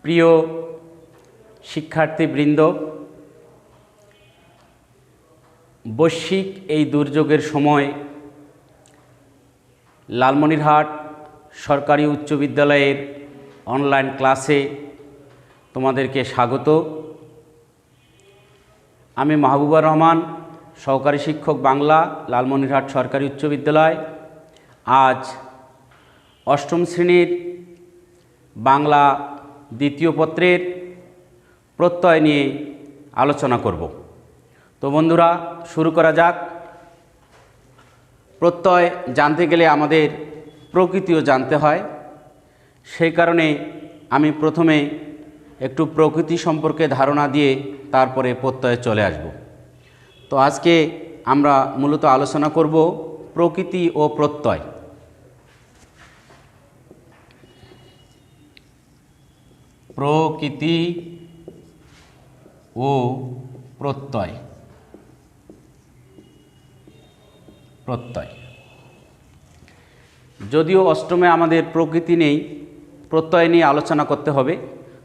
প্রিয় শিক্ষার্থীবৃন্দ, বৈশ্বিক এই দুর্যোগের সময় লালমনিরহাট সরকারি উচ্চ বিদ্যালয়ের অনলাইন ক্লাসে তোমাদেরকে স্বাগত। আমি মাহবুবুর রহমান, সহকারী শিক্ষক বাংলা, লালমনিরহাট সরকারি উচ্চ বিদ্যালয়। আজ অষ্টম শ্রেণীর বাংলা দ্বিতীয় পত্রের প্রত্যয় নিয়ে আলোচনা করব। তো বন্ধুরা, শুরু করা যাক। প্রত্যয় জানতে গেলে আমাদের প্রকৃতিও জানতে হয়, সেই কারণে আমি প্রথমে একটু প্রকৃতি সম্পর্কে ধারণা দিয়ে তারপরে প্রত্যয়ে চলে আসব। তো আজকে আমরা মূলত আলোচনা করব প্রকৃতি ও প্রত্যয়। প্রকৃতি ও প্রত্যয়। যদিও অষ্টমে আমাদের প্রকৃতি নেই, প্রত্যয় নিয়ে আলোচনা করতে হবে।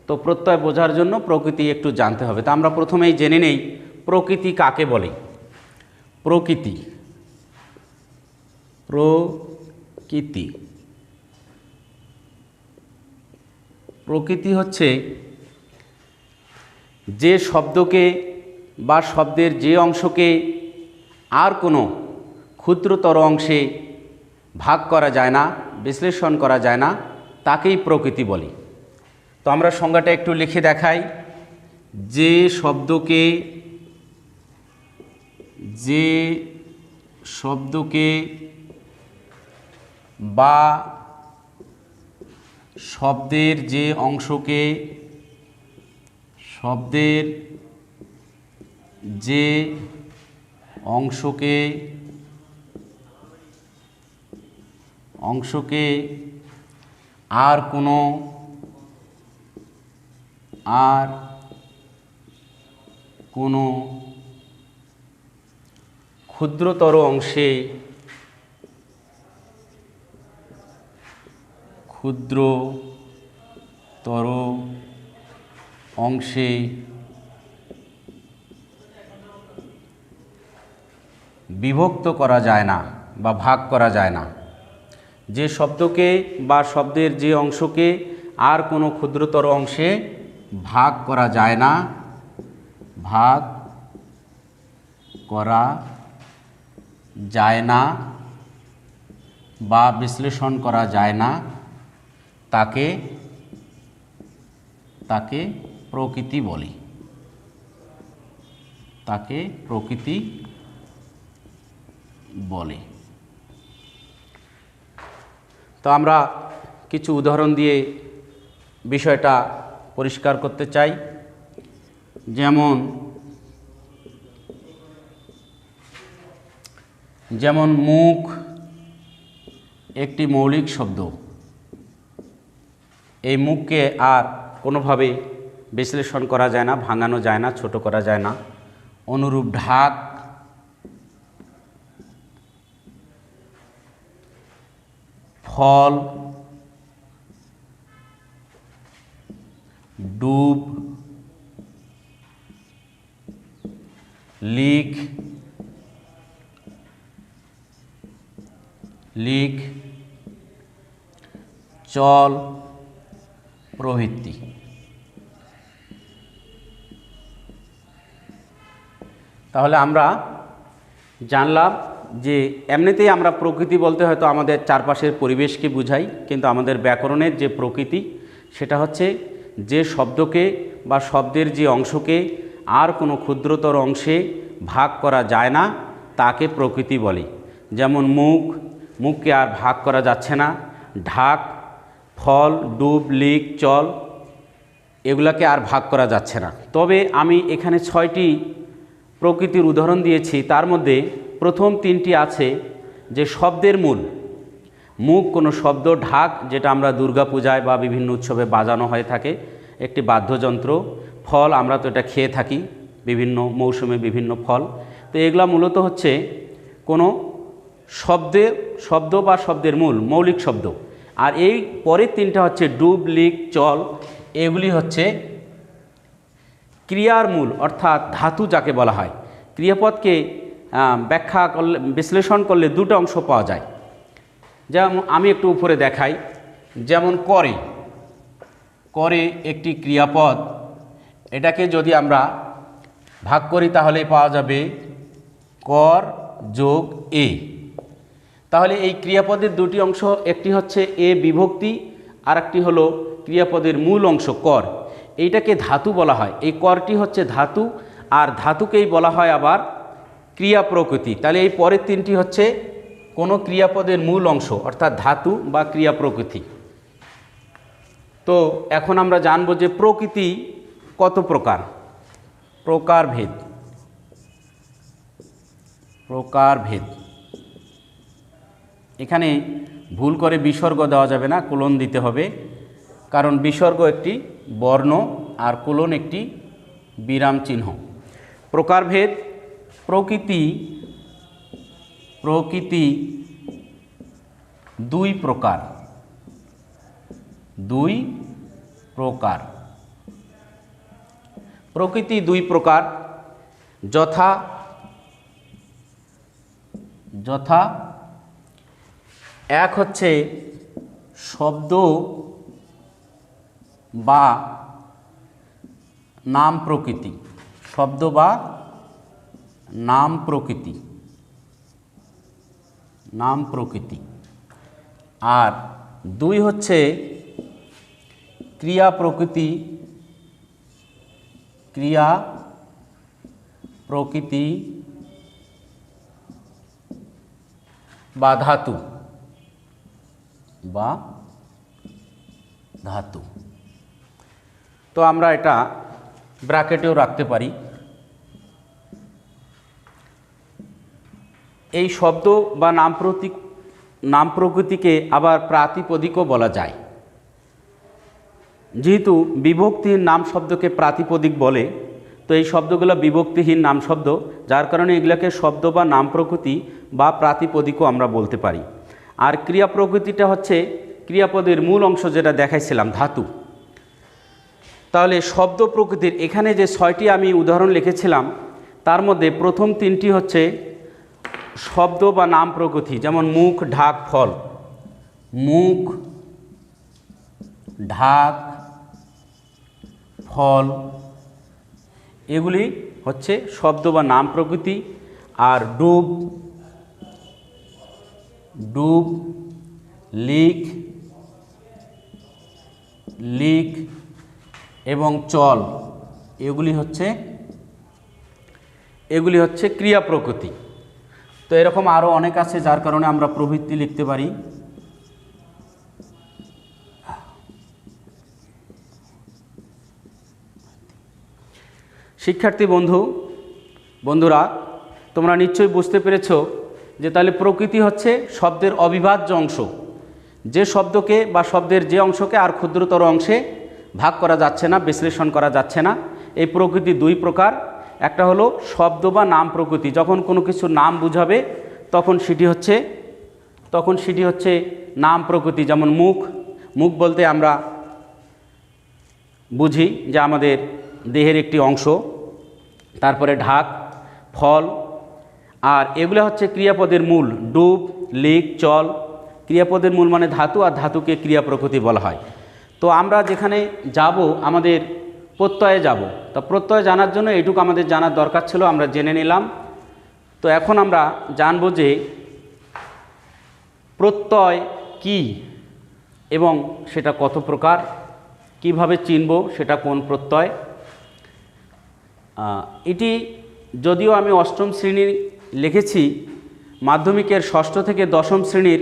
তো প্রত্যয় বোঝার জন্য প্রকৃতি একটু জানতে হবে। তা আমরা প্রথমেই জেনে নেই প্রকৃতি কাকে বলে। প্রকৃতি প্রকৃতি হচ্ছে যে শব্দকে বা শব্দের যে অংশকে আর কোনো ক্ষুদ্রতর অংশে ভাগ করা যায় না, বিশ্লেষণ করা যায় না, তাকেই প্রকৃতি বলি। তো আমরা সংজ্ঞাটা একটু লিখে দেখাই। যে শব্দকে বা শব্দের যে অংশকে আর কোনো ক্ষুদ্রতর অংশে বিভক্ত করা যায় না বা ভাগ করা যায় না। যে শব্দকে বা শব্দের যে অংশকে আর কোনো ক্ষুদ্রতর অংশে ভাগ করা যায় না বা বিশ্লেষণ করা যায় না, তাকে প্রকৃতি বলি। তো আমরা কিছু উদাহরণ দিয়ে বিষয়টা পরিষ্কার করতে চাই। যেমন মুখ একটি মৌলিক শব্দ। এই মুখকে আর কোনোভাবে বিশ্লেষণ করা যায় না, ভাঙানো যায় না, ছোট করা যায় না। অনুরূপ ঢাক, ফল, ডুব, লিখ, চল প্রভৃতি। তাহলে আমরা জানলাম যে এমনিতেই আমরা প্রকৃতি বলতে হয়তো আমাদের চারপাশের পরিবেশকে বুঝাই, কিন্তু আমাদের ব্যাকরণের যে প্রকৃতি সেটা হচ্ছে যে শব্দকে বা শব্দের যে অংশকে আর কোনো ক্ষুদ্রতর অংশে ভাগ করা যায় না, তাকে প্রকৃতি বলে। যেমন মুখকে আর ভাগ করা যাচ্ছে না। ঢাক, ফল, ডুব, লিক, চল, এগুলাকে আর ভাগ করা যাচ্ছে না। তবে আমি এখানে 6টি প্রকৃতির উদাহরণ দিয়েছি। তার মধ্যে প্রথম 3টি আছে যে শব্দের মূল। মুখ কোনো শব্দ, ঢাক যেটা আমরা দুর্গাপূজায় বা বিভিন্ন উৎসবে বাজানো হয়ে থাকে, একটি বাদ্যযন্ত্র। ফল, আমরা তো এটা খেয়ে থাকি, বিভিন্ন মৌসুমে বিভিন্ন ফল। তো এগুলা মূলত হচ্ছে কোনো শব্দ বা শব্দের মূল, মৌলিক শব্দ। আর এই পরের 3টা হচ্ছে ডুব, লিক, চল। এগুলি হচ্ছে ক্রিয়ার মূল, অর্থাৎ ধাতু যাকে বলা হয়। ক্রিয়াপদকে ব্যাখ্যা করলে, বিশ্লেষণ করলে দুটো অংশ পাওয়া যায়। যেমন আমি একটু উপরে দেখাই, যেমন করে, করে একটি ক্রিয়াপদ, এটাকে যদি আমরা ভাগ করি তাহলে পাওয়া যাবে কর যোগ এ। তাহলে এই ক্রিয়াপদের দুটি অংশ, একটি হচ্ছে এ বিভক্তি, আর একটি হলো ক্রিয়াপদের মূল অংশ কর। এইটাকে ধাতু বলা হয়। এই করটি হচ্ছে ধাতু, আর ধাতুকেই বলা হয় আবার ক্রিয়া প্রকৃতি। তাহলে এই পরের তিনটি হচ্ছে কোনো ক্রিয়াপদের মূল অংশ, অর্থাৎ ধাতু বা ক্রিয়া প্রকৃতি। তো এখন আমরা জানব যে প্রকৃতি কত প্রকার, প্রকারভেদ। প্রকারভেদ, এখানে ভুল করে বিসর্গ দেওয়া যাবে না, কোলন দিতে হবে, কারণ বিসর্গ একটি বর্ণ আর কোলন একটি বিরাম চিহ্ন। প্রকারভেদ, প্রকৃতি, প্রকৃতি দুই প্রকার, দুই প্রকার। প্রকৃতি দুই প্রকার, যথা যথা এক হচ্ছে শব্দ বা নাম প্রকৃতি, শব্দ বা নাম প্রকৃতি, নাম প্রকৃতি। আর দুই হচ্ছে ক্রিয়া প্রকৃতি, ক্রিয়া প্রকৃতি বা ধাতু, বা ধাতু। তো আমরা এটা ব্র্যাকেটেও রাখতে পারি। এই শব্দ বা নাম প্রকৃতিকে আবার প্রাতিপদিকও বলা যায়। যেহেতু বিভক্তিহীন নাম শব্দকে প্রাতিপদিক বলে, তো এই শব্দগুলো বিভক্তিহীন নাম শব্দ, যার কারণে এগুলোকে শব্দ বা নাম প্রকৃতি বা প্রাতিপদিকও আমরা বলতে পারি। আর ক্রিয়া প্রকৃতিটা হচ্ছে ক্রিয়াপদের মূল অংশ, যেটা দেখাইছিলাম, ধাতু। তাহলে শব্দ প্রকৃতির এখানে যে 6টি আমি উদাহরণ লিখেছিলাম, তার মধ্যে প্রথম 3টি হচ্ছে শব্দ বা নাম প্রকৃতি, যেমন মুখ, ঢাক, ফল। মুখ, ঢাক, ফল এগুলি হচ্ছে শব্দ বা নাম প্রকৃতি। আর ডুব, ডুব, লিখ, লিখ এবং চল এগুলি হচ্ছে ক্রিয়া প্রকৃতি। তো এরকম আরও অনেক আছে, যার কারণে আমরা প্রবৃত্তি লিখতে পারি। শিক্ষার্থী বন্ধুরা, তোমরা নিশ্চয়ই বুঝতে পেরেছ যে তাহলে প্রকৃতি হচ্ছে শব্দের অবিভাজ্য অংশ, যে শব্দকে বা শব্দের যে অংশকে আর ক্ষুদ্রতর অংশে ভাগ করা যাচ্ছে না, বিশ্লেষণ করা যাচ্ছে না। এই প্রকৃতি দুই প্রকার। একটা হলো শব্দ বা নাম প্রকৃতি, যখন কোনো কিছু নাম বুঝাবে তখন সেটি হচ্ছে নাম প্রকৃতি। যেমন মুখ, মুখ বলতে আমরা বুঝি যে আমাদের দেহের একটি অংশ। তারপরে ঢাক, ফল, আর এগুলো হচ্ছে ক্রিয়াপদের মূল। ডুব, লিখ, চল ক্রিয়াপদের মূল মানে ধাতু, আর ধাতুকে ক্রিয়া প্রকৃতি বলা হয়। তো আমরা যেখানে যাব, আমাদের প্রত্যয়ে যাব। তো প্রত্যয় জানার জন্য এইটুকু আমাদের জানার দরকার ছিল, আমরা জেনে নিলাম। তো এখন আমরা জানব যে প্রত্যয় কি এবং সেটা কত প্রকার, কিভাবে চিনব সেটা কোন প্রত্যয়। এটি যদিও আমি 8ম শ্রেণীর লিখেছি, মাধ্যমিকের 6ষ্ঠ থেকে 10ম শ্রেণীর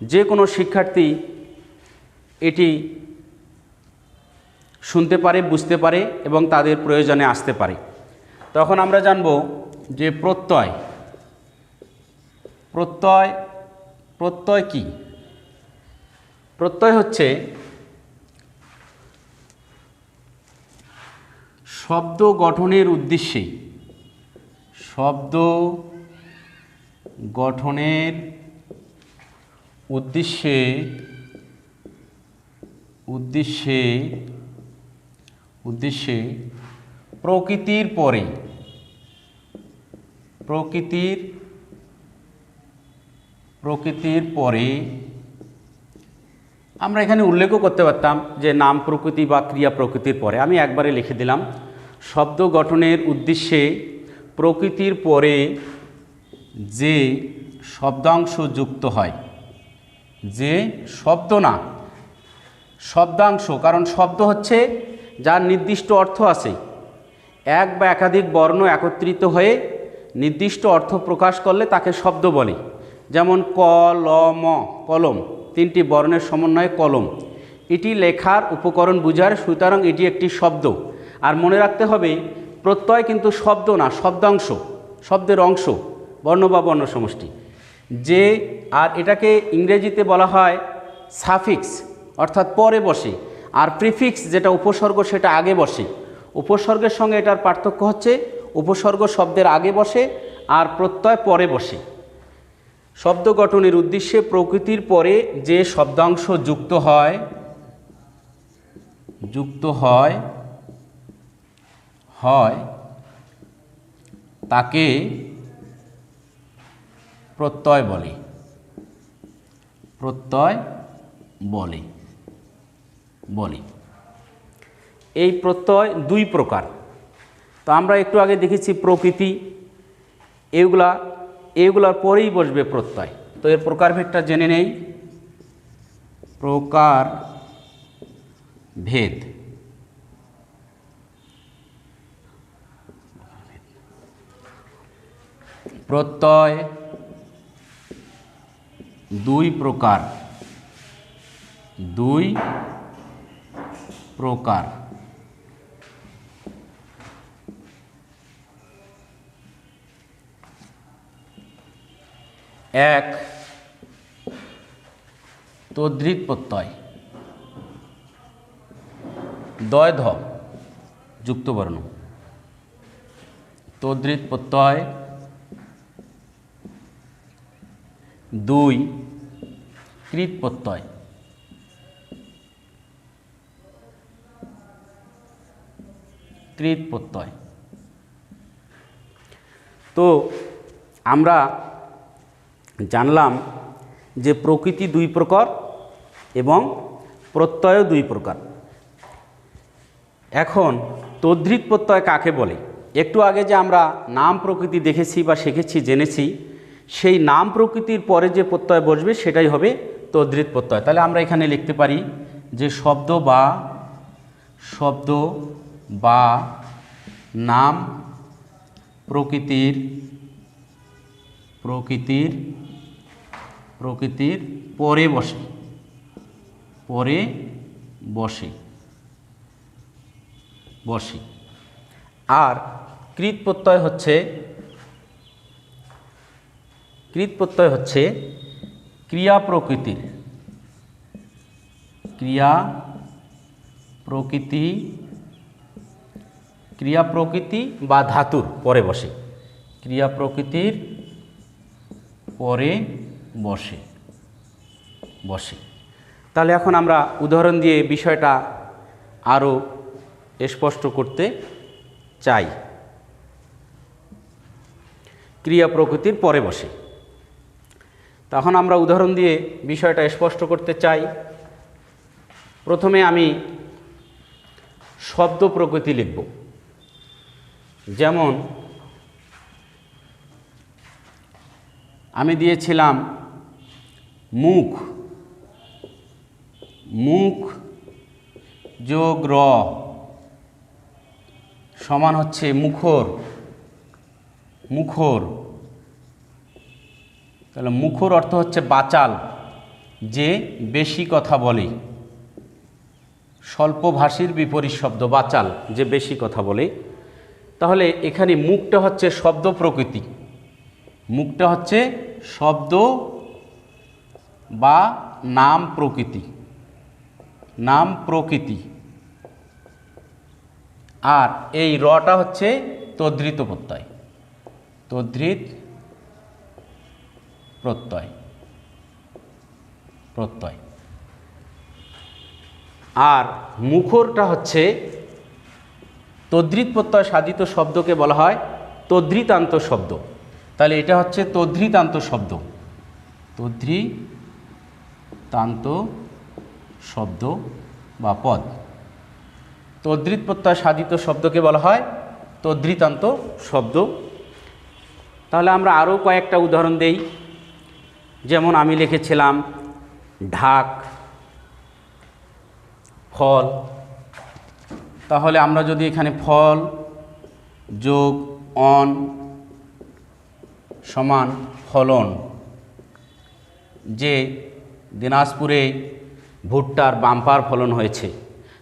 যে কোনো শিক্ষার্থী এটি শুনতে পারে, বুঝতে পারে এবং তাদের প্রয়োজনে আসতে পারে। তখন আমরা জানব যে প্রত্যয় কি। প্রত্যয় হচ্ছে শব্দ গঠনের উদ্দেশ্যে উদ্দেশ্যে উদ্দেশ্যে প্রকৃতির পরে প্রকৃতির পরে আমরা এখানে উল্লেখও করতে পারতাম যে নাম প্রকৃতি বা ক্রিয়া প্রকৃতির পরে। আমি একবারে লিখে দিলাম শব্দ গঠনের উদ্দেশ্যে প্রকৃতির পরে যে শব্দাংশ যুক্ত হয়, যে শব্দ না শব্দাংশ, কারণ শব্দ হচ্ছে যার নির্দিষ্ট অর্থ আছে, এক বা একাধিক বর্ণ একত্রিত হয়ে নির্দিষ্ট অর্থ প্রকাশ করলে তাকে শব্দ বলে। যেমন ক, ল, ম, কলম, তিনটি বর্ণের সমন্বয়ে কলম, এটি লেখার উপকরণ বোঝায়, সুতরাং এটি একটি শব্দ। আর মনে রাখতে হবে প্রত্যয় কিন্তু শব্দ না, শব্দাংশ, শব্দের অংশ, বর্ণ বা বর্ণ সমষ্টি। যে আর এটাকে ইংরেজিতে বলা হয় সাফিক্স, অর্থাৎ পরে বসে, আর প্রিফিক্স যেটা উপসর্গ সেটা আগে বসে। উপসর্গের সঙ্গে এটার পার্থক্য হচ্ছে উপসর্গ শব্দের আগে বসে আর প্রত্যয় পরে বসে। শব্দ গঠনের উদ্দেশ্যে প্রকৃতির পরে যে শব্দাংশ যুক্ত হয় তাকে প্রত্যয় বলে। এই প্রত্যয় দুই প্রকার। তো আমরা একটু আগে দেখেছি প্রকৃতি, এগুলার পরেই বসবে প্রত্যয়। তো এর প্রকারভেদটা জেনে নেই। প্রকারভেদ, প্রত্যয় দুই প্রকার। এক, তদ্ধিত প্রত্যয়, দয় ধ যুক্ত বর্ণ, তদ্ধিত প্রত্যয়। দুই, কৃত প্রত্যয়। তো আমরা জানলাম যে প্রকৃতি দুই প্রকার এবং প্রত্যয় দুই প্রকার। এখন তদ্ধিত প্রত্যয় কাকে বলে? একটু আগে যে আমরা নাম প্রকৃতি দেখেছি বা শিখেছি, জেনেছি, সেই নাম প্রকৃতির পরে যে প্রত্যয় বসবে সেটাই হবে তদ্ধিত প্রত্যয়। তাহলে আমরা এখানে লিখতে পারি যে শব্দ বা নাম প্রকৃতির পরে বসে। আর কৃত প্রত্যয় হচ্ছে ক্রিয়া প্রকৃতি বা ধাতুর পরে বসে। ক্রিয়া প্রকৃতির পরে বসে। তাহলে এখন আমরা উদাহরণ দিয়ে বিষয়টা আরও স্পষ্ট করতে চাই। ক্রিয়া প্রকৃতির পরে বসে, তখন আমরা উদাহরণ দিয়ে বিষয়টা স্পষ্ট করতে চাই। প্রথমে আমি শব্দ প্রকৃতি লিখব। যেমন আমি দিয়েছিলাম মুখ যোগ র সমান হচ্ছে মুখর। তাহলে মুখর অর্থ হচ্ছে বাচাল, যে বেশি কথা বলে। স্বল্পভাষীর বিপরীত শব্দ বাচাল, যে বেশি কথা বলে। তাহলে এখানে মুখটা হচ্ছে শব্দ প্রকৃতি, মুখটা হচ্ছে শব্দ বা নাম প্রকৃতি। আর এই রটা হচ্ছে তদ্ধিত প্রত্যয়। আর মুখরটা হচ্ছে তদ্ধিত প্রত্যয় সাধিত শব্দকে বলা হয় তদ্ধিতান্ত শব্দ। তাহলে এটা হচ্ছে তদ্ধিতান্ত শব্দ, তদ্ধিতান্ত শব্দ বা পদ। তদ্ধিত প্রত্যয় সাধিত শব্দকে বলা হয় তদ্ধিতান্ত শব্দ। তাহলে আমরা আরও কয়েকটা উদাহরণ দেই। যেমন আমি লিখেছিলাম ঢাক, ফল। তাহলে আমরা যদি এখানে ফল যোগ অন সমান ফলন, যে দিনাজপুরে ভুট্টার বাম্পার ফলন হয়েছে,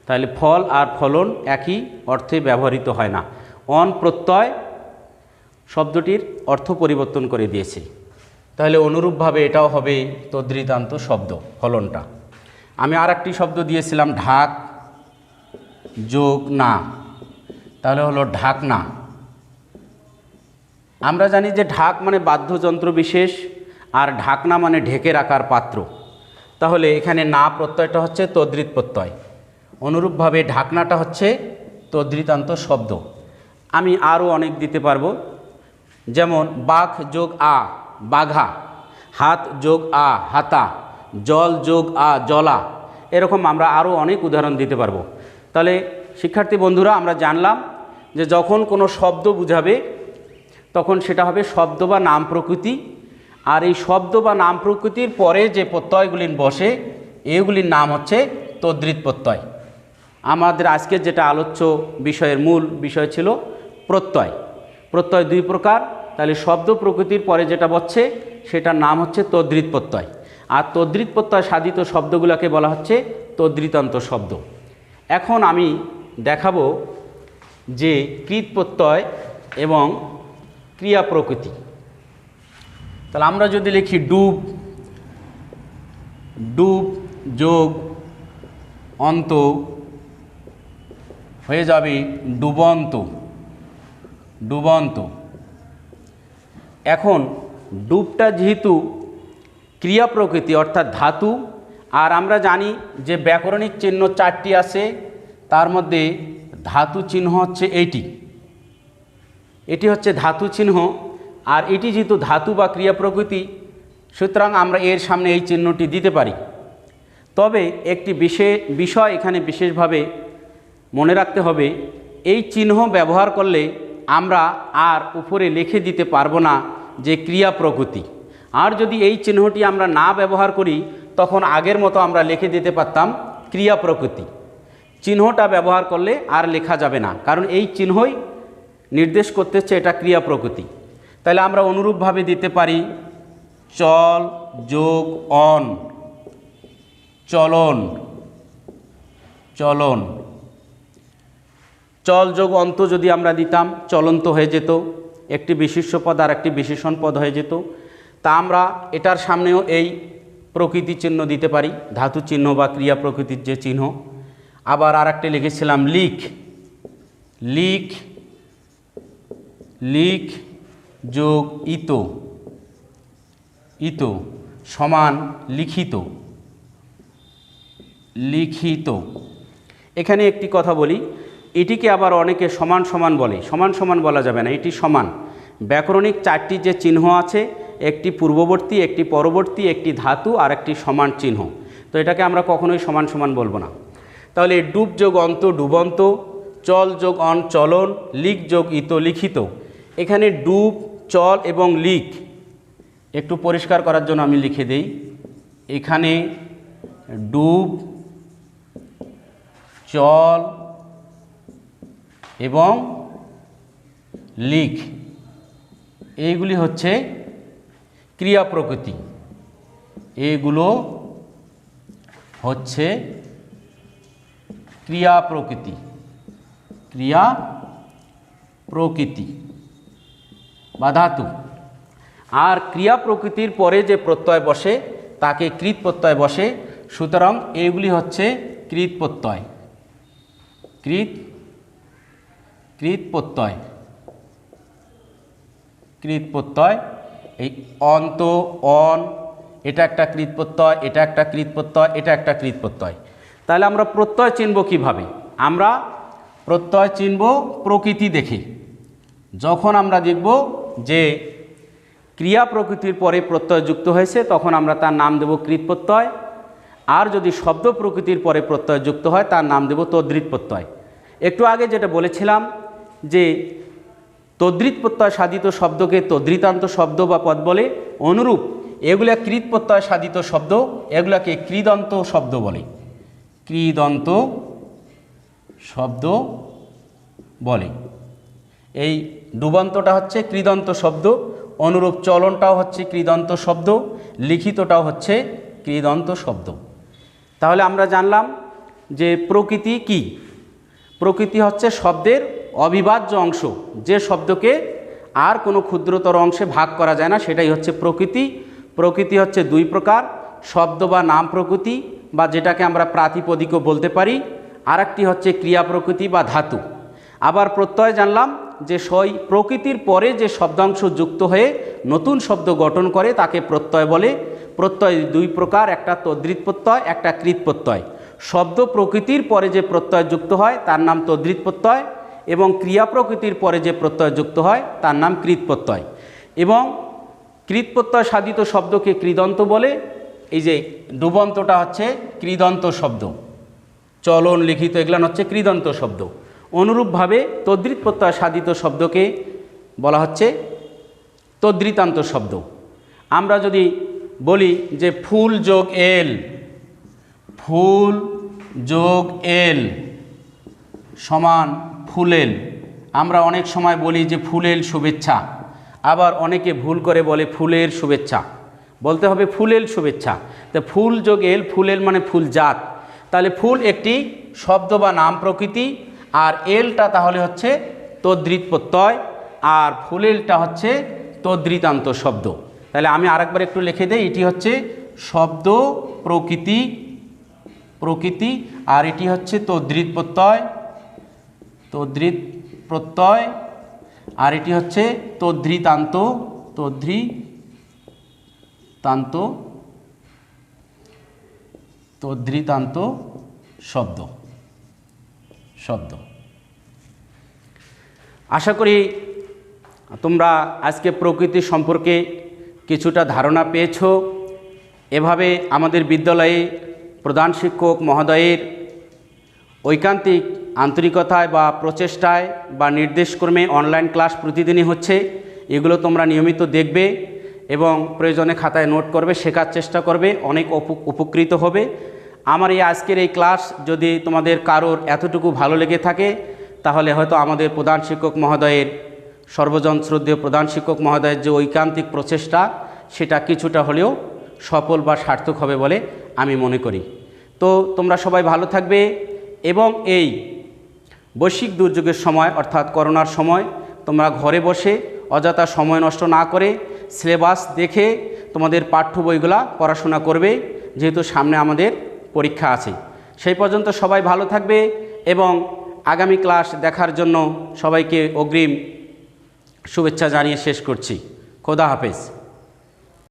তাহলে ফল আর ফলন একই অর্থে ব্যবহৃত হয় না, অন প্রত্যয় শব্দটির অর্থ পরিবর্তন করে দিয়েছে। তাহলে অনুরূপভাবে এটাও হবে তদ্ধিতান্ত শব্দ, ফলনটা। আমি আর একটি শব্দ দিয়েছিলাম ঢাক যোগ না, তাহলে হলো ঢাকনা। আমরা জানি যে ঢাক মানে বাদ্যযন্ত্র বিশেষ, আর ঢাকনা মানে ঢেকে রাখার পাত্র। তাহলে এখানে না প্রত্যয়টা হচ্ছে তদ্ধিত প্রত্যয়, অনুরূপভাবে ঢাকনাটা হচ্ছে তদ্ধিতান্ত শব্দ। আমি আরও অনেক দিতে পারবো, যেমন বাঘ যোগ আ বাঘা, হাত যোগ আ হাতা, জল যোগ আ জলা। এরকম আমরা আরও অনেক উদাহরণ দিতে পারবো। তাহলে শিক্ষার্থী বন্ধুরা, আমরা জানলাম যে যখন কোনো শব্দ বুঝাবে তখন সেটা হবে শব্দ বা নাম প্রকৃতি, আর এই শব্দ বা নাম প্রকৃতির পরে যে প্রত্যয়গুলি বসে এগুলির নাম হচ্ছে তদ্ধিত প্রত্যয়। আমাদের আজকের যেটা আলোচ্য বিষয়ের মূল বিষয় ছিল প্রত্যয়। প্রত্যয় দুই প্রকার, তাহলে শব্দ প্রকৃতির পরে যেটা বসছে সেটার নাম হচ্ছে তদ্ধিত প্রত্যয়, আর তদ্ধিত প্রত্যয় সাধিত শব্দগুলোকে বলা হচ্ছে তদ্ধিতান্ত শব্দ। এখন আমি দেখাবো যে কৃত প্রত্যয় এবং ক্রিয়া প্রকৃতি। তাহলে আমরা যদি লিখি ডুব, ডুব যোগ অন্ত হয়ে যাবে ডুবন্ত, ডুবন্ত। এখন ডুবটা যেহেতু ক্রিয়া প্রকৃতি অর্থাৎ ধাতু, আর আমরা জানি যে ব্যাকরণিক চিহ্ন 4টি আছে, তার মধ্যে ধাতু চিহ্ন হচ্ছে এটি, এটি হচ্ছে ধাতু চিহ্ন। আর এটি যেহেতু ধাতু বা ক্রিয়া প্রকৃতি, সুতরাং আমরা এর সামনে এই চিহ্নটি দিতে পারি। তবে একটি বিষয় এখানে বিশেষভাবে মনে রাখতে হবে, এই চিহ্ন ব্যবহার করলে আমরা আর উপরে লিখে দিতে পারবো না যে ক্রিয়া প্রকৃতি। আর যদি এই চিহ্নটি আমরা না ব্যবহার করি তখন আগের মতো আমরা লিখে দিতে পারতাম ক্রিয়া প্রকৃতি। চিহ্নটা ব্যবহার করলে আর লেখা যাবে না, কারণ এই চিহ্নই নির্দেশ করতেছে এটা ক্রিয়া প্রকৃতি। তাহলে আমরা অনুরূপভাবে দিতে পারি চল যোগ অন, চলন, চলন। চল যোগ অন্ত যদি আমরা দিতাম চলন্ত হয়ে যেত, একটি বিশেষ্য পদ আর একটি বিশেষণ পদ হয়ে যেত। তা আমরা এটার সামনেও এই প্রকৃতি চিহ্ন দিতে পারি, ধাতু চিহ্ন বা ক্রিয়া প্রকৃতির যে চিহ্ন। আবার আর একটি লিখেছিলাম লিখ, লিখ, লিখ যোগ ইত, ইত সমান লিখিত, লিখিত। এখানে একটি কথা বলি, এটিকে আবার অনেকে সমান সমান বলে, সমান সমান বলা যাবে না, এটি সমান। ব্যাকরণিক 4টি যে চিহ্ন আছে, একটি পূর্ববর্তী, একটি পরবর্তী, একটি ধাতু আর একটি সমান চিহ্ন, তো এটাকে আমরা কখনোই সমান সমান বলবো না। তাহলে ডুব যোগ অন্ত ডুবন্ত, চল যোগ অন চলন, লিখ যোগ ইত লিখিত। এখানে ডুব, চল এবং লিখ একটু পরিষ্কার করার জন্য আমি লিখে দেই, এখানে ডুব, চল এবং লিখ এইগুলি হচ্ছে ক্রিয়া প্রকৃতি, এগুলো হচ্ছে ক্রিয়া প্রকৃতি, ক্রিয়া প্রকৃতি বা ধাতু। আর ক্রিয়া প্রকৃতির পরে যে প্রত্যয় বসে তাকে কৃত প্রত্যয় বসে, সুতরাং এইগুলি হচ্ছে কৃত প্রত্যয়, কৃত, কৃত প্রত্যয়, কৃত প্রত্যয়। এই অন্ত, অন, এটা একটা কৃত প্রত্যয়, এটা একটা কৃত প্রত্যয়, এটা একটা কৃত প্রত্যয়। তাহলে আমরা প্রত্যয় চিনব কিভাবে? আমরা প্রত্যয় চিনব প্রকৃতি দেখে। যখন আমরা দেখব যে ক্রিয়া প্রকৃতির পরে প্রত্যয় যুক্ত হয়েছে তখন আমরা তার নাম দেব কৃৎ প্রত্যয়। আর যদি শব্দ প্রকৃতির পরে প্রত্যয় যুক্ত হয় তার নাম দেব তদ্ধিত প্রত্যয়। একটু আগে যেটা বলেছিলাম যে তদ্ধিত প্রত্যয় সাধিত শব্দকে তদ্ধিতান্ত শব্দ বা পদ বলে, অনুরূপ এগুলা কৃৎ প্রত্যয় সাধিত শব্দ, এগুলাকে কৃদন্ত শব্দ বলে, কৃদন্ত শব্দ বলে। এই ডুবন্তটা হচ্ছে কৃদন্ত শব্দ, অনুরূপ চলনটাও হচ্ছে কৃদন্ত শব্দ, লিখিতটাও হচ্ছে কৃদন্ত শব্দ। তাহলে আমরা জানলাম যে প্রকৃতি কি। প্রকৃতি হচ্ছে শব্দের অবিভাজ্য অংশ, যে শব্দকে আর কোনো ক্ষুদ্রতর অংশে ভাগ করা যায় না, সেটাই হচ্ছে প্রকৃতি। প্রকৃতি হচ্ছে দুই প্রকার, শব্দ বা নাম প্রকৃতি, বা যেটাকে আমরা প্রাতিপদিকও বলতে পারি, আর একটি হচ্ছে ক্রিয়া প্রকৃতি বা ধাতু। আবার প্রত্যয় জানলাম যে সই প্রকৃতির পরে যে শব্দাংশ যুক্ত হয়ে নতুন শব্দ গঠন করে তাকে প্রত্যয় বলে। প্রত্যয় দুই প্রকার, একটা তদ্ধিত প্রত্যয়, একটা কৃৎ প্রত্যয়। শব্দ প্রকৃতির পরে যে প্রত্যয় যুক্ত হয় তার নাম তদ্ধিত প্রত্যয়, এবং ক্রিয়া প্রকৃতির পরে যে প্রত্যয় যুক্ত হয় তার নাম কৃৎ প্রত্যয়। এবং কৃৎ প্রত্যয় সাধিত শব্দকে কৃদন্ত বলে। এই যে ডুবন্তটা হচ্ছে কৃদন্ত শব্দ, চলন লিখিত এগুলো হচ্ছে কৃদন্ত শব্দ। অনুরূপভাবে তদ্ধিত প্রত্যয় সাধিত শব্দকে বলা হচ্ছে তদ্ধিতান্ত শব্দ। আমরা যদি বলি যে ফুল যোগ এল, ফুল যোগ এল সমান ফুলেল, আমরা অনেক সময় বলি যে ফুলেল শুভেচ্ছা, আবার অনেকে ভুল করে বলে ফুলের শুভেচ্ছা, বলতে হবে ফুলেল শুভেচ্ছা। তো ফুল যোগ এল, ফুলেল মানে ফুল জাত, তাহলে ফুল একটি শব্দ বা নাম প্রকৃতি, আর এলটা তাহলে হচ্ছে তদ্ধিত প্রত্যয়, আর ফুলেলটা হচ্ছে তদ্ধিতান্ত শব্দ। তাহলে আমি আরেকবার একটু লিখে দেই, এটি হচ্ছে শব্দ প্রকৃতি, প্রকৃতি, আর এটি হচ্ছে তদ্ধিত প্রত্যয়, তদ্ধিত প্রত্যয়, আর এটি হচ্ছে তদ্ধিতান্ত, তদ্ধিতান্ত, তদ্ধিতান্ত শব্দ। আশা করি তোমরা আজকে প্রকৃতি সম্পর্কে কিছুটা ধারণা পেয়েছো। এভাবে আমাদের বিদ্যালয়ে প্রধান শিক্ষক মহোদয়ের ঐকান্তিক আন্তরিকতায় বা প্রচেষ্টায় বা নির্দেশক্রমে অনলাইন ক্লাস প্রতিদিনই হচ্ছে। এগুলো তোমরা নিয়মিত দেখবে এবং প্রয়োজনে খাতায় নোট করবে, শেখার চেষ্টা করবে, অনেক উপকৃত হবে। আমার এই আজকের এই ক্লাস যদি তোমাদের কারোর এতটুকু ভালো লেগে থাকে তাহলে হয়তো আমাদের প্রধান শিক্ষক মহোদয়ের, সর্বজন শ্রদ্ধেয় প্রধান শিক্ষক মহোদয়ের যে ঐকান্তিক প্রচেষ্টা সেটা কিছুটা হলেও সফল বা সার্থক হবে বলে আমি মনে করি। তো তোমরা সবাই ভালো থাকবে, এবং এই বৈশ্বিক দুর্যোগের সময় অর্থাৎ করোনার সময় তোমরা ঘরে বসে অযথা সময় নষ্ট না করে সিলেবাস দেখে তোমাদের পাঠ্য বইগুলা পড়াশোনা করবে, যেহেতু সামনে আমাদের পরীক্ষা আছে। সেই পর্যন্ত সবাই ভালো থাকবে, এবং আগামী ক্লাস দেখার জন্য সবাইকে অগ্রিম শুভেচ্ছা জানিয়ে শেষ করছি। খোদা হাফেজ।